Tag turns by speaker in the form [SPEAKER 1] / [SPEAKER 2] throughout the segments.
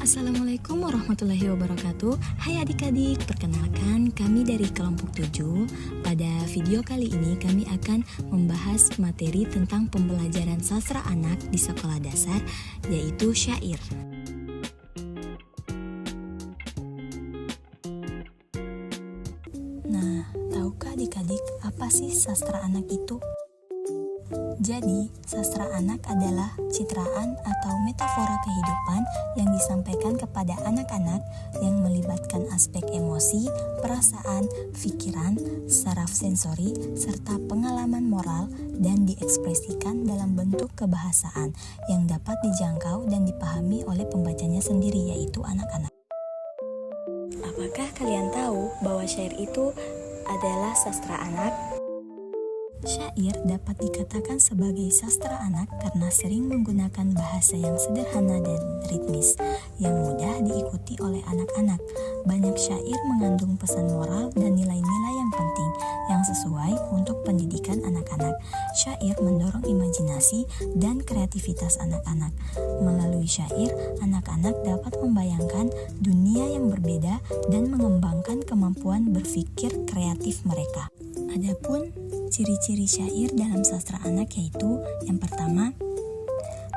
[SPEAKER 1] Assalamualaikum warahmatullahi wabarakatuh. Hai adik-adik, perkenalkan kami dari kelompok 7. Pada video kali ini kami akan membahas materi tentang pembelajaran sastra anak di sekolah dasar, yaitu syair. Nah, tahukah adik-adik apa sih sastra anak itu? Jadi, sastra anak adalah citraan atau metafora kehidupan yang disampaikan kepada anak-anak yang melibatkan aspek emosi, perasaan, pikiran, saraf sensori, serta pengalaman moral dan diekspresikan dalam bentuk kebahasaan yang dapat dijangkau dan dipahami oleh pembacanya sendiri, yaitu anak-anak. Apakah kalian tahu bahwa syair itu adalah sastra anak? Syair dapat dikatakan sebagai sastra anak karena sering menggunakan bahasa yang sederhana dan ritmis, yang mudah diikuti oleh anak-anak. Banyak syair mengandung pesan moral dan nilai-nilai yang penting yang sesuai untuk pendidikan anak-anak. Syair mendorong imajinasi dan kreativitas anak-anak. Melalui syair, anak-anak dapat membayangkan dunia yang berbeda dan mengembangkan kemampuan berpikir kreatif mereka. Adapun ciri-ciri syair dalam sastra anak yaitu yang pertama,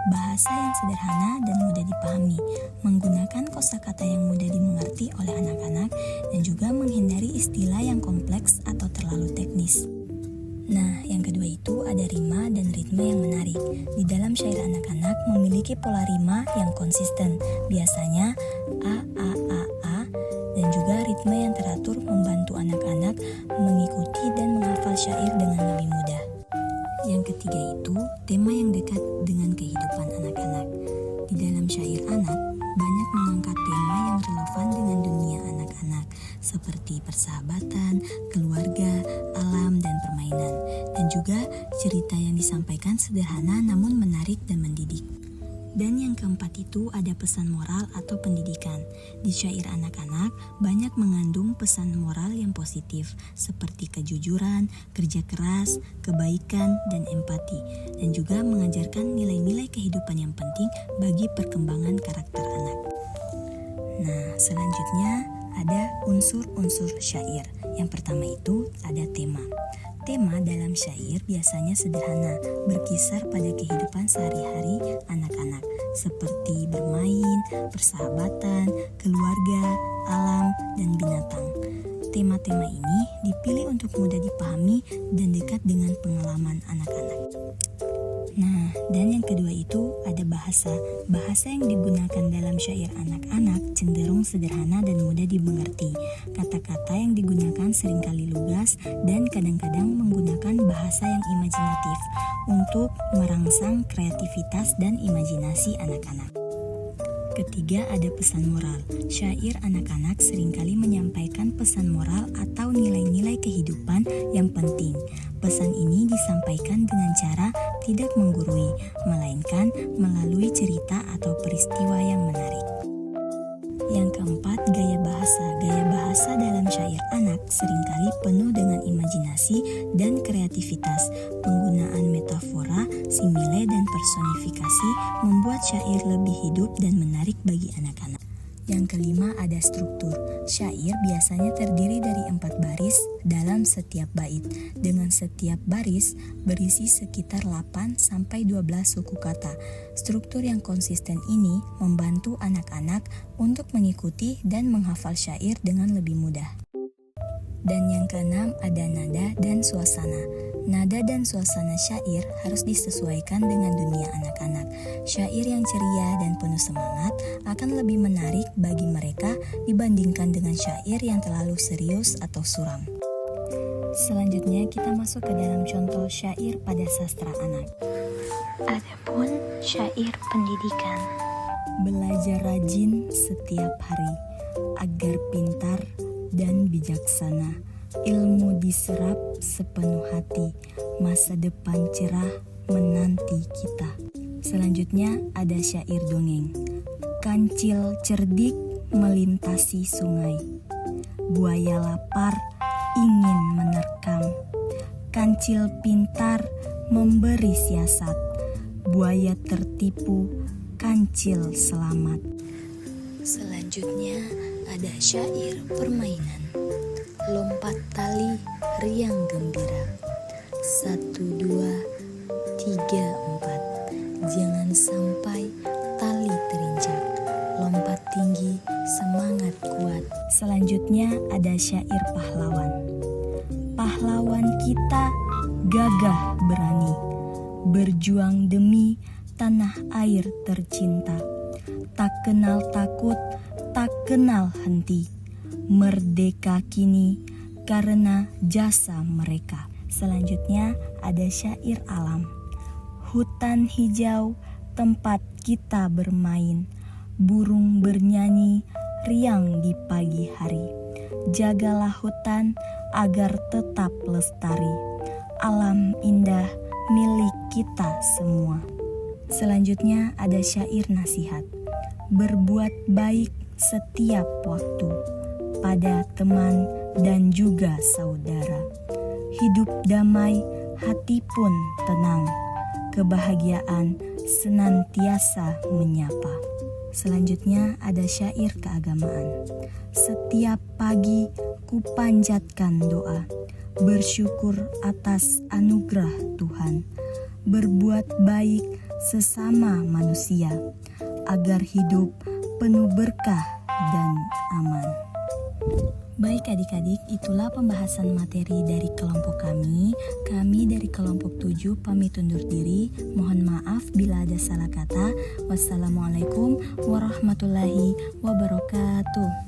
[SPEAKER 1] bahasa yang sederhana dan mudah dipahami, menggunakan kosakata yang mudah dimengerti oleh anak-anak dan juga menghindari istilah yang kompleks atau terlalu teknis. Nah, yang kedua itu ada rima dan ritme yang menarik. Di dalam syair anak-anak memiliki pola rima yang konsisten, biasanya a dan juga ritme yang teratur membantu anak-anak mengikuti dan menghafal syair dengan lebih mudah. Yang ketiga itu tema yang dekat dengan kehidupan anak-anak. Di dalam syair anak banyak mengangkat tema yang relevan dengan dunia anak-anak seperti persahabatan, keluarga, alam, dan permainan. Dan juga cerita yang disampaikan sederhana namun menarik dan mendidik. Dan yang keempat itu ada pesan moral atau pendidikan. Di syair anak-anak banyak mengandung pesan moral yang positif seperti kejujuran, kerja keras, kebaikan, dan empati. Dan juga mengajarkan nilai-nilai kehidupan yang penting bagi perkembangan karakter anak. Nah, selanjutnya ada unsur-unsur syair. Yang pertama itu ada tema. Tema dalam syair biasanya sederhana, berkisar pada kehidupan sehari-hari anak-anak, seperti bermain, persahabatan, keluarga, alam, dan binatang. Tema-tema ini dipilih untuk mudah dipahami dan dekat dengan pengalaman anak-anak. Nah, dan yang kedua itu ada bahasa. Bahasa yang digunakan dalam syair anak-anak cenderung sederhana dan mudah dimengerti. Kata-kata yang digunakan seringkali lugas dan kadang-kadang menggunakan bahasa yang imajinatif untuk merangsang kreativitas dan imajinasi anak-anak. Ketiga ada pesan moral. Syair anak-anak seringkali menyampaikan pesan moral atau nilai-nilai kehidupan yang penting. Pesan ini disampaikan dengan cara tidak menggurui, melainkan melalui cerita atau peristiwa yang menarik. Yang keempat, gaya bahasa. Gaya bahasa dalam syair anak seringkali penuh dengan imajinasi dan kreativitas. Penggunaan metafora, simile, dan personifikasi membuat syair lebih hidup dan menarik bagi anak-anak. Yang kelima ada struktur. Syair biasanya terdiri dari 4 baris dalam setiap bait. Dengan setiap baris berisi sekitar 8-12 suku kata. Struktur yang konsisten ini membantu anak-anak untuk mengikuti dan menghafal syair dengan lebih mudah. Dan yang keenam ada nada dan suasana. Nada dan suasana syair harus disesuaikan dengan dunia anak-anak. Syair yang ceria dan penuh semangat akan lebih menarik bagi mereka dibandingkan dengan syair yang terlalu serius atau suram. Selanjutnya kita masuk ke dalam contoh syair pada sastra anak. Adapun syair pendidikan. Belajar rajin setiap hari agar pintar dan bijaksana, ilmu diserap sepenuh hati, masa depan cerah menanti kita. Selanjutnya ada syair dongeng. Kancil cerdik melintasi sungai, buaya lapar ingin menerkam. Kancil pintar memberi siasat, buaya tertipu, kancil selamat. Selanjutnya ada syair permainan. Lompat tali riang gembira. 1, 2, 3, 4. Jangan sampai tali terinjak. Lompat tinggi, semangat kuat. Selanjutnya ada syair pahlawan. Pahlawan kita gagah berani, berjuang demi tanah air tercinta. Tak kenal takut, tak kenal henti. Merdeka kini karena jasa mereka. Selanjutnya ada syair alam. Hutan hijau tempat kita bermain. Burung bernyanyi riang di pagi hari. Jagalah hutan agar tetap lestari. Alam indah milik kita semua. Selanjutnya ada syair nasihat. Berbuat baik setiap waktu pada teman dan juga saudara. Hidup damai, hati pun tenang. Kebahagiaan senantiasa menyapa. Selanjutnya ada syair keagamaan. Setiap pagi ku panjatkan doa, bersyukur atas anugerah Tuhan. Berbuat baik sesama manusia, agar hidup penuh berkah dan aman. Baik adik-adik, itulah pembahasan materi dari kelompok kami. Kami dari kelompok 7 pamit undur diri. Mohon maaf bila ada salah kata. Wassalamualaikum warahmatullahi wabarakatuh.